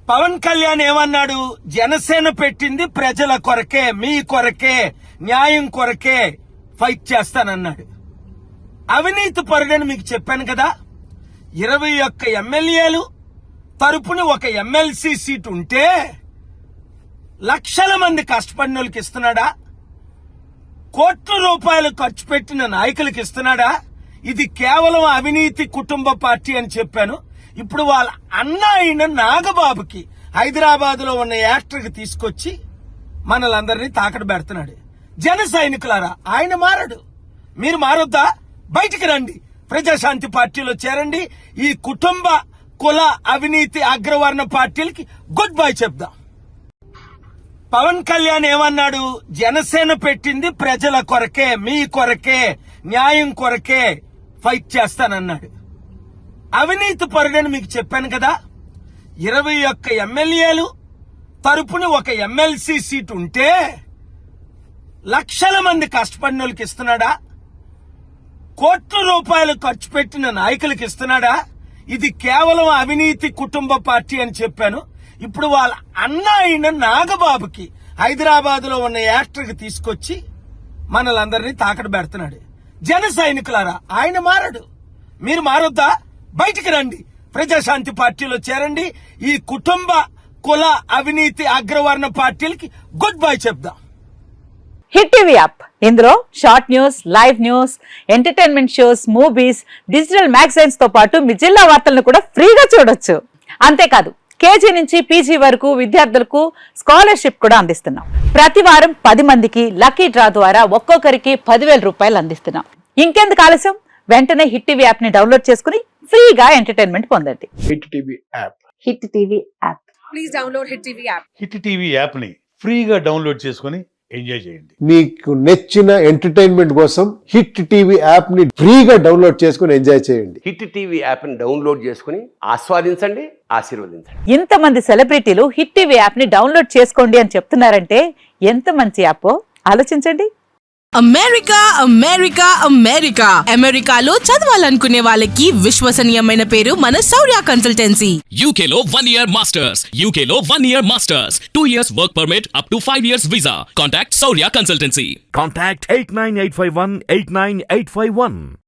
పవన్ కళ్యాణ్ ఏమన్నాడు? జనసేన పెట్టింది ప్రజల కొరకే, మీ కొరకే, న్యాయం కొరకే ఫైట్ చేస్తానన్నాడు. అవినీతి పరుడని మీకు చెప్పాను కదా. 21 ఎమ్మెల్యేలు తరపున ఒక ఎమ్మెల్సీ సీట్ ఉంటే లక్షల మంది కష్టపడిన వాళ్ళకి ఇస్తున్నాడా? కోట్ల రూపాయలు ఖర్చు పెట్టిన నాయకులకు ఇస్తున్నాడా? ఇది కేవలం అవినీతి కుటుంబ పార్టీ అని చెప్పాను. ఇప్పుడు వాళ్ళ అన్న అయిన నాగబాబుకి హైదరాబాద్ లో ఉన్న యాక్టర్కి తీసుకొచ్చి మనలందరినీ తాకట్టు పెడుతున్నాడు. జన సైనికులారా, ఆయన మారడు, మీరు మారొద్దా? బయటికి రండి, ప్రజాశాంతి పార్టీలో చేరండి. ఈ కుటుంబ కుల అవినీతి అగ్రవర్ణ పార్టీలకి గుడ్ బై చెప్దాం. పవన్ కళ్యాణ్ ఏమన్నాడు? జనసేన పెట్టింది ప్రజల కొరకే, మీ కొరకే, న్యాయం కొరకే ఫైట్ చేస్తానన్నాడు. అవినీతి పరుడని మీకు చెప్పాను కదా. 21 ఎమ్మెల్యేలు తరపున ఒక ఎమ్మెల్సీ సీట్ ఉంటే లక్షల మంది కష్టపడిన వాళ్ళకి ఇస్తున్నాడా? కోట్ల రూపాయలు ఖర్చు పెట్టిన నాయకులకు ఇస్తున్నాడా? ఇది కేవలం అవినీతి కుటుంబ పార్టీ అని చెప్పాను. ఇప్పుడు వాళ్ళ అన్న అయిన నాగబాబుకి హైదరాబాద్ లో ఉన్న యాక్టర్కి తీసుకొచ్చి మనలందరినీ తాకట్టు పెడుతున్నాడు. జన సైనికులారా, ఆయన మారడు, మీరు మారొద్దా? బయటికి రండి, ప్రజాశాంతి పార్టీలో చేరండి. ఈ కుటుంబ కుల అవినీతి అగ్రవర్ణ పార్టీలకి గుడ్ బై చెప్దాం. హిట్ టీవీ యాప్, ఇందులో short news, live news, entertainment shows, movies, digital magazines తో పాటు మీ జిల్లా వార్తలను కూడా ఫ్రీగా చూడొచ్చు. అంతేకాదు, కేజీ నుంచి పీజీ వరకు విద్యార్థులకు స్కాలర్షిప్ కూడా అందిస్తున్నాం. ప్రతి వారం 10 మందికి లక్కీ డ్రా ద్వారా ఒక్కొక్కరికి 10,000 రూపాయలు అందిస్తున్నాం. ఇంకెందుకు ఆలస్యం, వెంటనే హిట్ టీవీ యాప్ ని డౌన్లోడ్ చేసుకుని ఫ్రీగా ఎంటర్టైన్మెంట్ పొందండి. Hit TV app. Hit TV app. Please download hit TV app. Hit TV app ని ఫ్రీగా డౌన్లోడ్ చేసుకుని ఎంజాయ్ చేయండి. మీకు నచ్చిన ఎంటర్టైన్మెంట్ కోసం హిట్ టీవీ యాప్ ని ఫ్రీగా డౌన్లోడ్ చేసుకుని ఎంజాయ్ చేయండి. హిట్ టీవీ యాప్ ని డౌన్లోడ్ చేసుకుని ఆస్వాదించండి, ఆశీర్వదించండి. ఇంతమంది సెలబ్రిటీలు హిట్ టీవీ యాప్ ని డౌన్లోడ్ చేసుకోండి అని చెప్తున్నారంటే ఎంత మంచి యాప్ ఆలోచించండి. అమెరికా అమెరికా అమెరికా అమెరికాలో చదవాలనుకునే వాళ్ళకి విశ్వసనీయమైన పేరు మన శౌర్య కన్సల్టెన్సీ. UK లో 1 year masters. UK లో 1 year masters. 2 years work permit up to 5 years visa. Contact Saurya Consultancy. Contact 89851 89851.